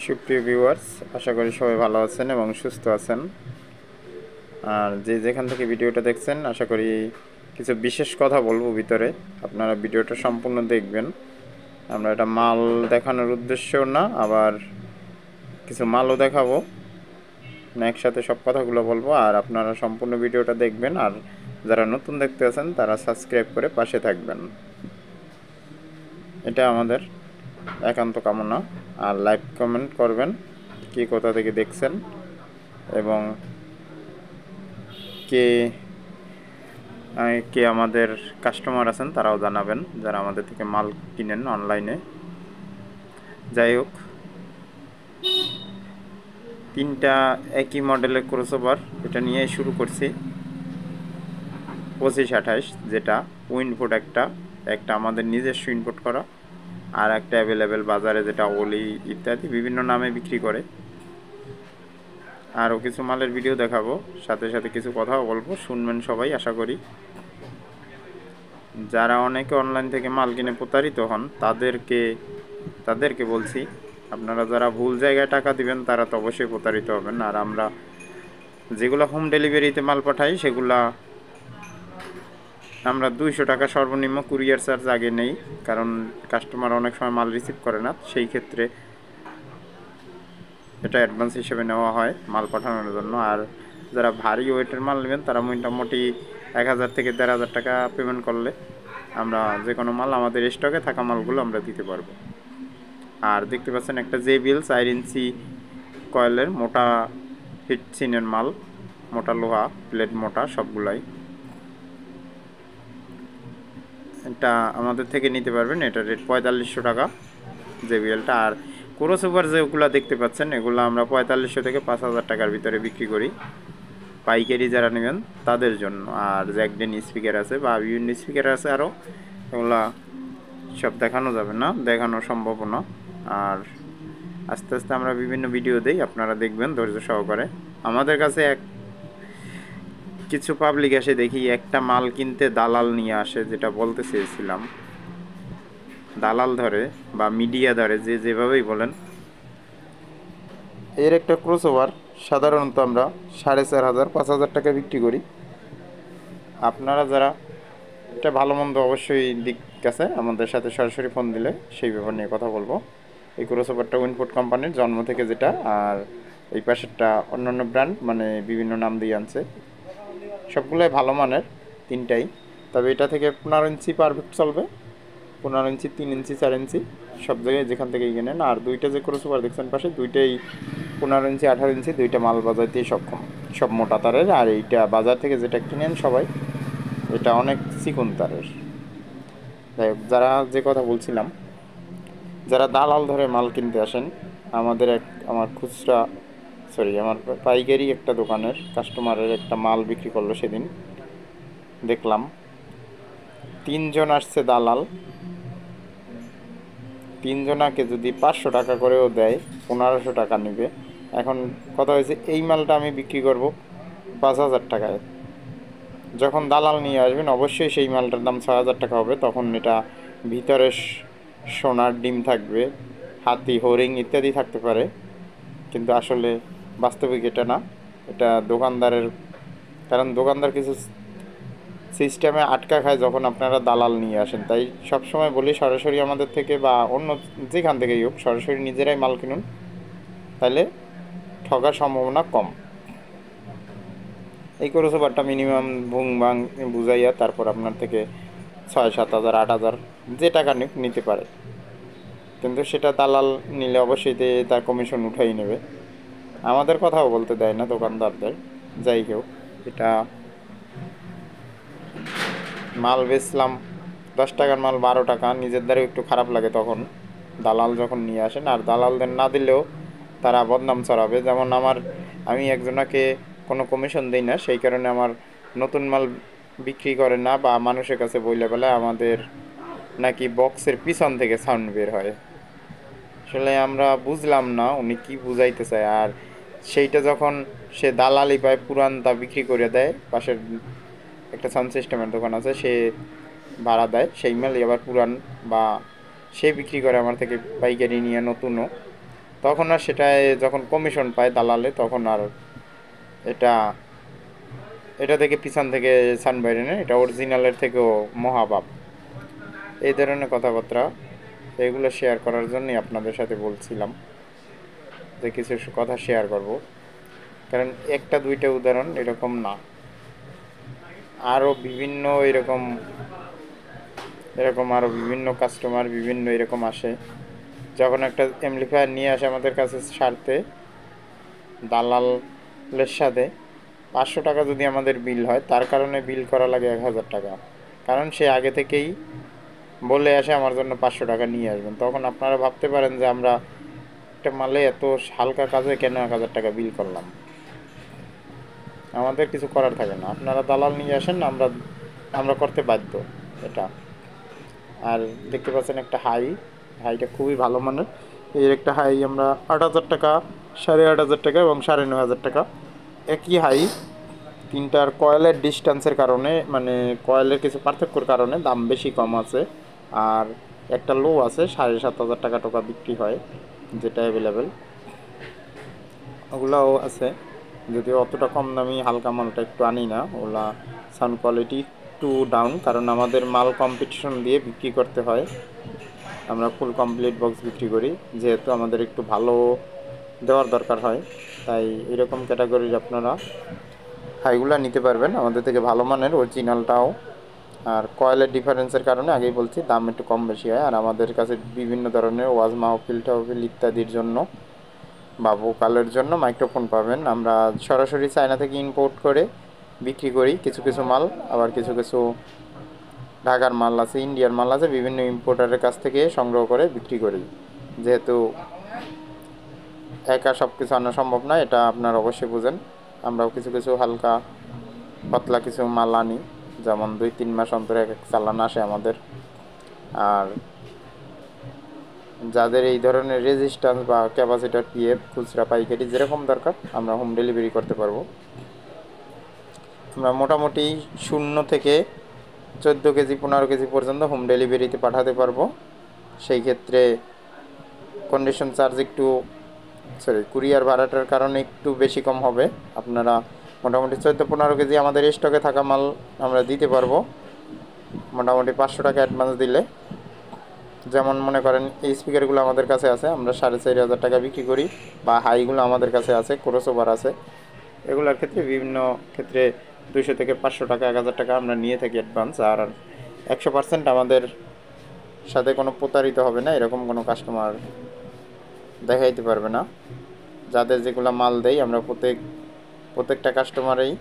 সুপ্রিয় ভিউয়ার্স, আশা করি সবাই ভালো আছেন এবং সুস্থ আছেন। আর যে যেখান থেকে ভিডিওটা দেখছেন, আশা করি কিছু বিশেষ কথা বলবো ভিতরে, আপনারা ভিডিওটা সম্পূর্ণ দেখবেন। আমরা এটা মাল দেখানোর উদ্দেশ্যও না, আবার কিছু মালও দেখাবো না, একসাথে সব কথাগুলো বলবো। আর আপনারা সম্পূর্ণ ভিডিওটা দেখবেন, আর যারা নতুন দেখতে আছেন তারা সাবস্ক্রাইব করে পাশে থাকবেন, এটা আমাদের একান্ত কামনা। আর লাইক কমেন্ট করবেন কি কোথা থেকে দেখছেন এবং কে কে আমাদের কাস্টমার আছেন তারাও জানাবেন, যারা আমাদের থেকে মাল কিনেন অনলাইনে। যাই হোক, তিনটা একই মডেলের ক্রসওভার এটা নিয়ে শুরু করছি। 25-28 যেটা উইনপুট, একটা আমাদের নিজস্ব ইনপুট করা, আর একটা অ্যাভেলেবেল বাজারে যেটা ওলি ইত্যাদি বিভিন্ন নামে বিক্রি করে। আরও কিছু মালের ভিডিও দেখাবো, সাথে সাথে কিছু কথাও বলবো, শুনবেন সবাই আশা করি। যারা অনেকে অনলাইন থেকে মাল কিনে প্রতারিত হন তাদেরকে বলছি, আপনারা যারা ভুল জায়গায় টাকা দিবেন তারা তো অবশ্যই প্রতারিত হবেন। আর আমরা যেগুলো হোম ডেলিভারিতে মাল পাঠাই সেগুলা আমরা 200 টাকা সর্বনিম্ন কুরিয়ার চার্জ আগে নেই, কারণ কাস্টমার অনেক সময় মাল রিসিভ করে না, সেই ক্ষেত্রে এটা অ্যাডভান্স হিসেবে নেওয়া হয় মাল পাঠানোর জন্য। আর যারা ভারী ওয়েটের মাল নেবেন তারা মোটামুটি 1000 থেকে 1500 টাকা পেমেন্ট করলে আমরা যে কোনো মাল আমাদের স্টকে থাকা মালগুলো আমরা দিতে পারবো। আর দেখতে পাচ্ছেন একটা জেবিএল 4 ইঞ্চি কয়েলের মোটা হিট সিনের মাল, মোটা লোহা প্লেট মোটা সবগুলাই, এটা আমাদের থেকে নিতে পারবেন। এটা রেট 4500 টাকা জেবিএলটা। আর ক্রসওভার যেগুলো দেখতে পাচ্ছেন এগুলো আমরা 4500 থেকে 5000 টাকার ভিতরে বিক্রি করি পাইকারি যারা নেবেন তাদের জন্য। আর জ্যাকডেন স্পিকার আছে বা বিভিন্ন স্পিকার আছে আরও, এগুলা সব দেখানো যাবে না, দেখানো সম্ভব না। আর আস্তে আস্তে আমরা বিভিন্ন ভিডিও দেই, আপনারা দেখবেন ধৈর্য সহকারে। আমাদের কাছে কিছু পাবলিক এসে দেখি একটা মাল কিনতে দালাল নিয়ে আসে, যেটা বলতে চেয়েছিলাম, দালাল ধরে বা মিডিয়া ধরে, যেভাবেই বলেন। এর একটা ক্রসওভার সাধারণত আমরা 4500-5000 টাকা বিক্রি করি। আপনারা যারা এটা ভালো মন্দ অবশ্যই দিক আছে, আমাদের সাথে সরাসরি ফোন দিলে সেই ব্যাপার নিয়ে কথা বলবো। এই ক্রসওভারটা উইনপুট কোম্পানির জন্ম থেকে যেটা, আর এই পাশেরটা অন্যান্য ব্র্যান্ড, মানে বিভিন্ন নাম দিয়ে আনছে, সবগুলোই ভালো মানের তিনটাই। তবে এটা থেকে 15 ইঞ্চি পারফেক্ট চলবে, 15 ইঞ্চি, 3 ইঞ্চি, 4 ইঞ্চি সব জায়গায় যেখান থেকেই কিনেন। আর দুইটা যে ক্রসওভার দেখছেন পাশে, দুইটাই 15 ইঞ্চি 18 ইঞ্চি, দুইটা মাল বাজাইতেই সক্ষম, সব মোটা তারের। আর এইটা বাজার থেকে যেটা কিনেন সবাই, এটা অনেক চিকন তারের। যাই হোক, যারা যে কথা বলছিলাম, যারা দালাল ধরে মাল কিনতে আসেন, আমার খুচরা আমার পাইকারি একটা দোকানের কাস্টমারের একটা মাল বিক্রি করলো সেদিন, দেখলাম 3 জন আসছে দালাল, 3 জনাকে যদি 500 টাকা করেও দেয় 1500 টাকা নেবে। এখন কথা হয়েছে এই মালটা আমি বিক্রি করব 5000 টাকায়, যখন দালাল নিয়ে আসবেন অবশ্যই সেই মালটার দাম 6000 টাকা হবে। তখন এটা ভিতরে সোনার ডিম থাকবে, হাতি, হরিং ইত্যাদি থাকতে পারে, কিন্তু আসলে বাস্তবিক এটা না, এটা দোকানদারের। কারণ দোকানদার কিছু সিস্টেমে আটকা খায় যখন আপনারা দালাল নিয়ে আসেন। তাই সবসময় বলি সরাসরি আমাদের থেকে বা অন্য যেখান থেকেই হোক, সরাসরি নিজেরাই মাল কিনুন, তাহলে ঠকার সম্ভাবনা কম। এই ক্রসওভারটা মিনিমাম ভুং ভাং বুঝাইয়া তারপর আপনার থেকে 6-7 হাজার 8 হাজার যে টাকা নিতে পারে, কিন্তু সেটা দালাল নিলে অবশ্যই তার কমিশন উঠাই নেবে, আমাদের কথাও বলতে দেয় না দোকানদারদের। যাই হোক, এটা মাল বেচলাম 10 টাকার মাল 12 টাকা, নিজের দ্বারাও একটু খারাপ লাগে তখন দালাল যখন নিয়ে আসেন। আর দালালদের না দিলেও তারা বদনাম ছড়াবে। যেমন আমি একজনাকে কোনো কমিশন দিই না, সেই কারণে আমার নতুন মাল বিক্রি করে না, বা মানুষের কাছে বইলে বলে আমাদের নাকি বক্সের পিছন থেকে সাউন্ড বের হয়। আসলে আমরা বুঝলাম না উনি কি বুঝাইতে চায়। আর সেইটা যখন সে দালালি পায় পুরান, তা বিক্রি করে দেয়, পাশের একটা সাউন্ড সিস্টেমের দোকান আছে, সে ভাড়া দেয়, সেই মালই আবার পুরান বা সে বিক্রি করে আমার থেকে পাইকারি নিয়ে নতুনও। তখন আর সেটায় যখন কমিশন পায় দালালে তখন আর এটা এটা থেকে পিছন থেকে সান বাইরে না, এটা অরিজিনালের থেকেও মহাপাপ। এই ধরনের কথাবার্তা এগুলো শেয়ার করার জন্যই আপনাদের সাথে বলছিলাম যে কিছু কথা শেয়ার করব, কারণ একটা দুইটা উদাহরণ এরকম না, আরও বিভিন্ন এরকম এরকম আরও বিভিন্ন কাস্টমার বিভিন্ন এরকম আসে। যখন একটা অ্যাম্পলিফায়ার নিয়ে আসে আমাদের কাছে সারতে, দালালের সাথে 500 টাকা যদি আমাদের বিল হয়, তার কারণে বিল করা লাগে 1000 টাকা, কারণ সে আগে থেকেই বলে আসে আমার জন্য 500 টাকা নিয়ে আসবেন। তখন আপনারা ভাবতে পারেন যে আমরা একটা মালে এত হালকা কাজে কেন 1000 টাকা বিল করলাম। আমাদের কিছু করার থাকে না, আপনারা দালাল নিয়ে আসেন, আমরা আমরা করতে বাধ্য এটা। আর দেখতে পাচ্ছেন একটা হাইটা খুবই ভালো মানের। এর একটা হাই আমরা 8000 টাকা, 8500 টাকা এবং 9500 টাকা একই হাই। তিনটার কয়েলের ডিস্টেন্সের কারণে, মানে কয়েলের কিছু পার্থক্যর কারণে দাম বেশি কম আছে। আর একটা লো আছে 7500 টাকা টোকা বিক্রি হয়, যেটা অ্যাভেলেবেল, ওগুলাও আছে। যদিও অতটা কম দামি হালকা মালটা একটু আনি না, ওগুলা সাউন্ড কোয়ালিটি একটু ডাউন, কারণ আমাদের মাল কম্পিটিশন দিয়ে বিক্রি করতে হয়। আমরা ফুল কমপ্লিট বক্স বিক্রি করি, যেহেতু আমাদের একটু ভালো দেওয়ার দরকার হয়, তাই এরকম ক্যাটাগরির আপনারা হাইগুলা নিতে পারবেন আমাদের থেকে, ভালো মানের অরিজিনালটাও। আর কয়েলের ডিফারেন্সের কারণে আগেই বলছি দাম একটু কম বেশি হয়। আর আমাদের কাছে বিভিন্ন ধরনের ওয়াজ মাহফিল টাহফিল ইত্যাদির জন্য বা ভোকালের জন্য মাইক্রোফোন পাবেন। আমরা সরাসরি চায়না থেকে ইম্পোর্ট করে বিক্রি করি কিছু কিছু মাল, আবার কিছু কিছু ঢাকার মাল আছে, ইন্ডিয়ার মাল আছে, বিভিন্ন ইম্পোর্টারের কাছ থেকে সংগ্রহ করে বিক্রি করি। যেহেতু একা সব কিছু আনা সম্ভব না, এটা আপনারা অবশ্যই বুঝেন। আমরাও কিছু কিছু হালকা পাতলা কিছু মাল আনি, যেমন 2-3 মাস অন্তরে এক চালান আসে আমাদের। আর যাদের এই ধরনের রেজিস্ট্যান্স বা ক্যাপাসিটার পিএফ খুচরা পাইকারি যেরকম দরকার আমরা হোম ডেলিভারি করতে পারবো। আমরা মোটামুটি 0 থেকে 14 কেজি 15 কেজি পর্যন্ত হোম ডেলিভারিতে পাঠাতে পারবো। সেই ক্ষেত্রে কন্ডিশন চার্জ একটু কুরিয়ার ভাড়াটার কারণে একটু বেশি কম হবে। আপনারা মোটামুটি 14-15 কেজি আমাদের স্টকে থাকা মাল আমরা দিতে পারবো মোটামুটি 500 টাকা অ্যাডভান্স দিলে। যেমন মনে করেন এই স্পিকারগুলো আমাদের কাছে আছে, আমরা 4500 টাকা বিক্রি করি, বা হাইগুলো আমাদের কাছে আছে, ক্রসওভার আছে, এগুলোর ক্ষেত্রে বিভিন্ন ক্ষেত্রে 200 থেকে 500 টাকা 1000 টাকা আমরা নিয়ে থাকি অ্যাডভান্স। আর 100% আমাদের সাথে কোনো প্রতারিত হবে না, এরকম কোনো কাস্টমার দেখাইতে পারবে না। যাদের যেগুলো মাল দেই আমরা প্রত্যেকটা কাস্টমারেই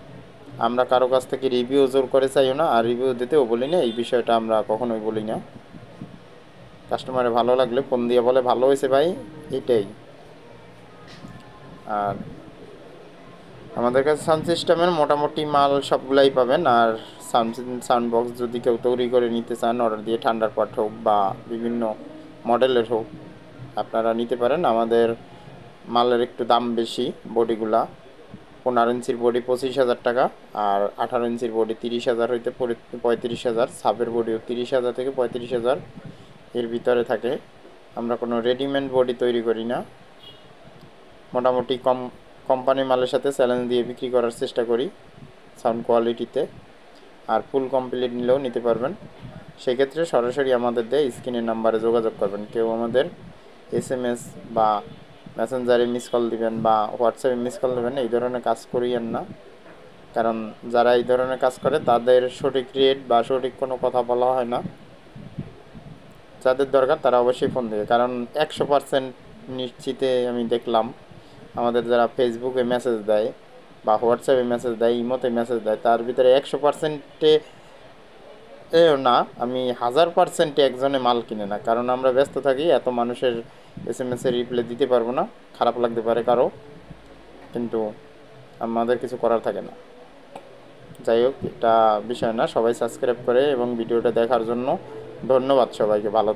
আমরা কারো কাছ থেকে রিভিউ জোর করে চাইও না, আর রিভিউ দিতেও বলি না, এই বিষয়টা আমরা কখনোই বলি না। কাস্টমারে ভালো লাগলে ফোন দিয়ে বলে ভালো হয়েছে ভাই, এটাই। আর আমাদের কাছে সাউন্ড সিস্টেমের মোটামুটি মাল সবগুলাই পাবেন। আর সাউন্ড বক্স যদি কেউ তৈরি করে নিতে চান, অর্ডার দিয়ে ঠান্ডার পাট হোক বা বিভিন্ন মডেলের হোক আপনারা নিতে পারেন। আমাদের মালের একটু দাম বেশি, বডিগুলা 15 ইঞ্চির বডি 25,000 টাকা, আর 18 ইঞ্চির বডি 30,000 হইতে 35,000, সাবের বডিও 30,000 থেকে 35,000 এর ভিতরে থাকে। আমরা কোনো রেডিমেড বডি তৈরি করি না, মোটামুটি কোম্পানি মালের সাথে চ্যালেঞ্জ দিয়ে বিক্রি করার চেষ্টা করি সাউন্ড কোয়ালিটিতে। আর ফুল কমপ্লিট নিলেও নিতে পারবেন, সেক্ষেত্রে সরাসরি আমাদের দেয় স্ক্রিনের নাম্বারে যোগাযোগ করবেন। কেউ আমাদের SMS বা মেসেঞ্জারে মিস কল দিবেন বা হোয়াটসঅ্যাপে মিস কল দেবেন, এই ধরনের কাজ করিয়েন না, কারণ যারা এই ধরনের কাজ করে তাদের সঠিক রেট বা সঠিক কোনো কথা বলা হয় না। যাদের দরকার তারা অবশ্যই ফোন দেবে, কারণ 100% নিশ্চিতে আমি দেখলাম আমাদের যারা ফেসবুকে মেসেজ দেয় বা হোয়াটসঅ্যাপে মেসেজ দেয়, ইমোতে মেসেজ দেয়, তার ভিতরে 100%-এ এও না, আমি 1000%-এ একজনে মাল কিনে না, কারণ আমরা ব্যস্ত থাকি, এত মানুষের SMS-এর রিপ্লাই দিতে পারবো না, খারাপ লাগতে পারে কারো, কিন্তু আমাদের কিছু করার থাকে না। যাই হোক, এটা বিষয় না, সবাই সাবস্ক্রাইব করে এবং ভিডিওটা দেখার জন্য ধন্যবাদ সবাইকে। ভালো।